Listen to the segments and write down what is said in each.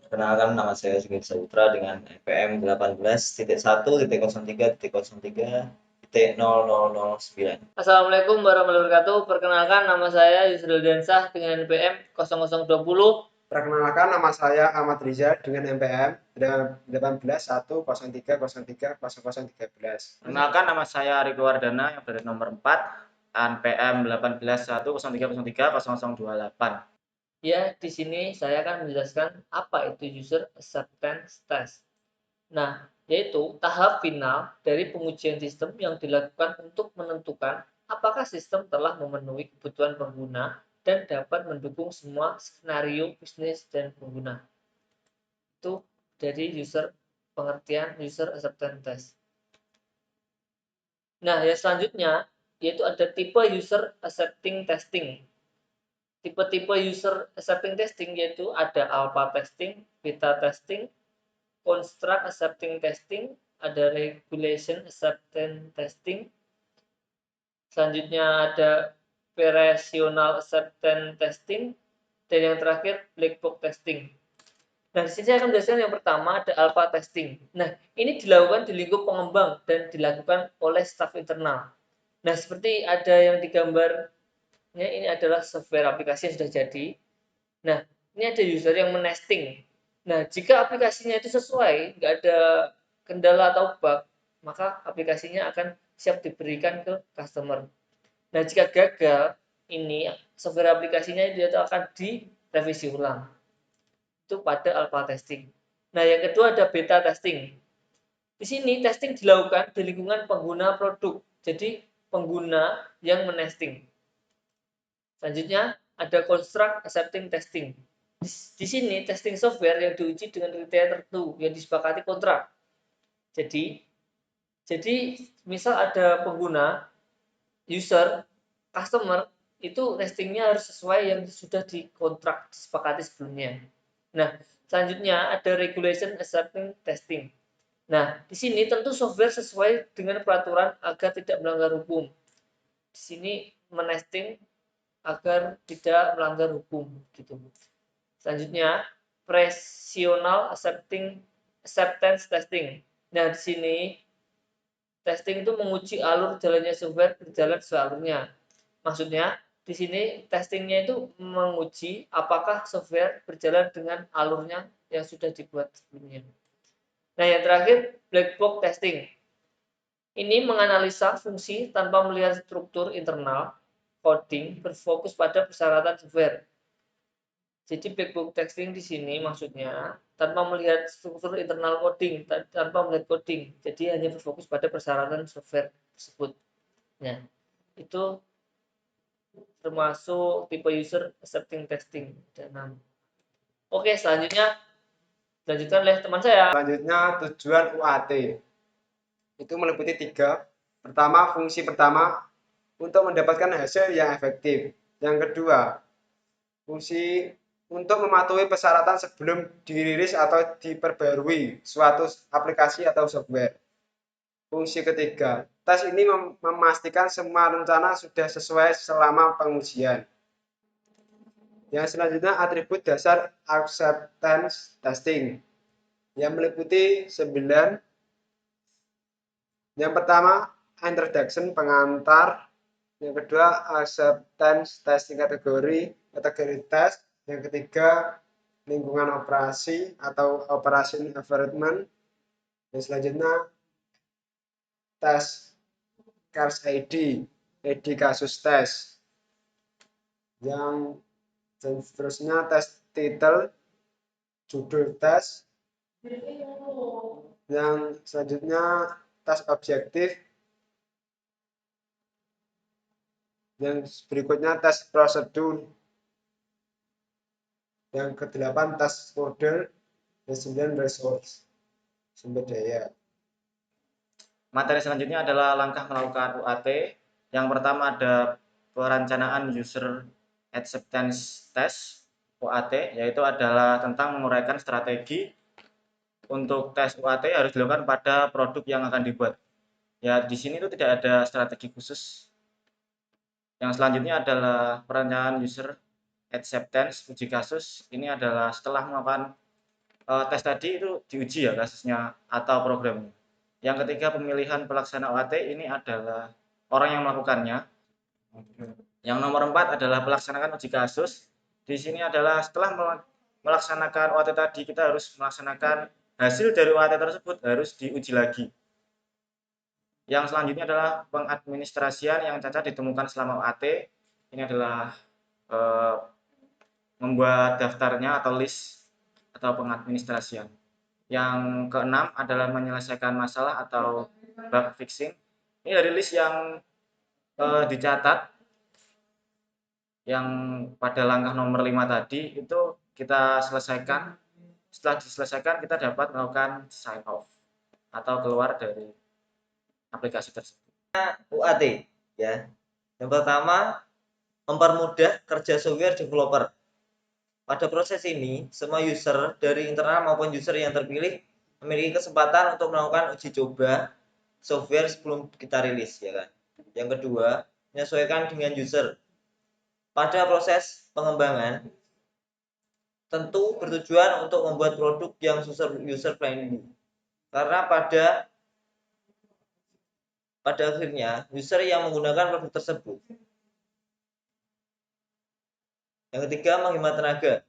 Perkenalkan, nama saya Sigit Saputra dengan NPM 18.1.3.00009. Assalamualaikum warahmatullahi wabarakatuh. Perkenalkan nama saya Yusril Diansah dengan NPM 0020. Perkenalkan, nama saya Ahmad Riza dengan NPM 18.103.03.0013. Perkenalkan, nama saya Riko Wardana yang berada nomor 4, NPM 18.103.03.0028. Ya, di sini saya akan menjelaskan apa itu user acceptance test. Nah, yaitu tahap final dari pengujian sistem yang dilakukan untuk menentukan apakah sistem telah memenuhi kebutuhan pengguna dan dapat mendukung semua skenario bisnis dan pengguna. Itu dari pengertian user acceptance test. Nah, yang selanjutnya yaitu ada tipe user accepting testing. Tipe-tipe user accepting testing yaitu ada alpha testing, beta testing, construct accepting testing, ada regulation acceptance testing. Selanjutnya ada operational acceptance testing, dan yang terakhir black box testing. Nah, di sini saya akan menjelaskan yang pertama ada alpha testing. Nah, ini dilakukan di lingkup pengembang dan dilakukan oleh staf internal. Nah, seperti ada yang digambarnya, ini adalah software aplikasi yang sudah jadi. Nah, ini ada user yang menesting. Nah, jika aplikasinya itu sesuai, nggak ada kendala atau bug, maka aplikasinya akan siap diberikan ke customer. Nah, jika gagal, ini software aplikasinya itu akan direvisi ulang. Itu pada alpha testing. Nah, yang kedua ada beta testing. Di sini testing dilakukan di lingkungan pengguna produk. Jadi, pengguna yang menesting. Selanjutnya ada construct accepting testing. Di sini testing software yang diuji dengan kriteria tertentu yang disepakati kontrak. Jadi misal ada pengguna, user, customer, itu testingnya harus sesuai yang sudah dikontrak disepakati sebelumnya. Nah, selanjutnya ada regulation accepting testing. Nah, di sini tentu software sesuai dengan peraturan agar tidak melanggar hukum. Di sini menesting agar tidak melanggar hukum gitu. Selanjutnya, operational acceptance testing. Nah, di sini testing itu menguji alur jalannya software berjalan sesuai alurnya. Maksudnya, di sini testingnya itu menguji apakah software berjalan dengan alurnya yang sudah dibuat sebelumnya. Nah, yang terakhir, black box testing. Ini menganalisa fungsi tanpa melihat struktur internal coding, berfokus pada persyaratan software. Jadi black box testing di sini maksudnya tanpa melihat struktur internal coding, tanpa melihat coding. Jadi hanya berfokus pada persyaratan software tersebut. Nah, itu termasuk tipe user accepting testing. Oke, selanjutnya dilanjutkan oleh teman saya. Selanjutnya, tujuan UAT itu meliputi 3. Pertama, fungsi pertama untuk mendapatkan hasil yang efektif. Yang kedua, fungsi untuk mematuhi persyaratan sebelum dirilis atau diperbarui suatu aplikasi atau software. Fungsi ketiga, tes ini memastikan semua rencana sudah sesuai selama pengujian. Yang selanjutnya, atribut dasar acceptance testing yang meliputi 9. Yang pertama, introduction, pengantar. Yang kedua, acceptance testing kategori test. Yang ketiga, lingkungan operasi atau operation environment. Yang selanjutnya, tes case ID kasus tes. Yang seterusnya, tes title, judul tes. Yang selanjutnya, tes objektif. Yang berikutnya, tes prosedur. Yang ke-8, tes model. Yang 9, resource, sumber daya. Materi selanjutnya adalah langkah melakukan UAT. Yang pertama ada perencanaan user acceptance test UAT, yaitu adalah tentang menguraikan strategi untuk tes UAT harus dilakukan pada produk yang akan dibuat. Ya, di sini itu tidak ada strategi khusus. Yang selanjutnya adalah perencanaan user acceptance uji kasus. Ini adalah setelah melakukan tes tadi itu diuji ya kasusnya atau programnya. Yang ketiga pemilihan pelaksana UAT ini adalah orang yang melakukannya. Yang nomor 4 adalah melaksanakan uji kasus. Di sini adalah setelah melaksanakan UAT tadi kita harus melaksanakan hasil dari UAT tersebut harus diuji lagi. Yang selanjutnya adalah pengadministrasian yang cacat ditemukan selama UAT. Ini adalah membuat daftarnya atau list atau pengadministrasian. Yang keenam adalah menyelesaikan masalah atau bug fixing. Ini dari list yang dicatat yang pada langkah nomor 5 tadi itu kita selesaikan. Setelah diselesaikan kita dapat melakukan sign off atau keluar dari aplikasi tersebut. UAT ya. Yang pertama, mempermudah kerja software developer. Pada proses ini, semua user dari internal maupun user yang terpilih memiliki kesempatan untuk melakukan uji coba software sebelum kita rilis, ya kan. Yang kedua, menyesuaikan dengan user. Pada proses pengembangan, tentu bertujuan untuk membuat produk yang user friendly. Karena pada akhirnya user yang menggunakan produk tersebut. Yang ketiga, menghemat tenaga.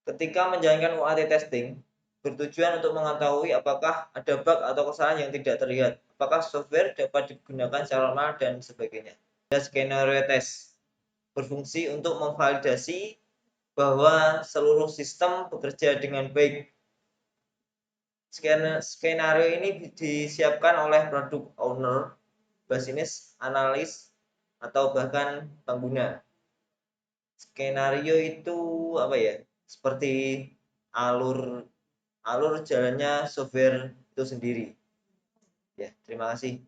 Ketika menjalankan UAT testing, bertujuan untuk mengetahui apakah ada bug atau kesalahan yang tidak terlihat, apakah software dapat digunakan secara normal dan sebagainya. Dan skenario test berfungsi untuk memvalidasi bahwa seluruh sistem bekerja dengan baik. Skenario ini disiapkan oleh product owner, business analyst, atau bahkan pengguna. Skenario itu apa ya? Seperti alur jalannya software itu sendiri. Ya, terima kasih.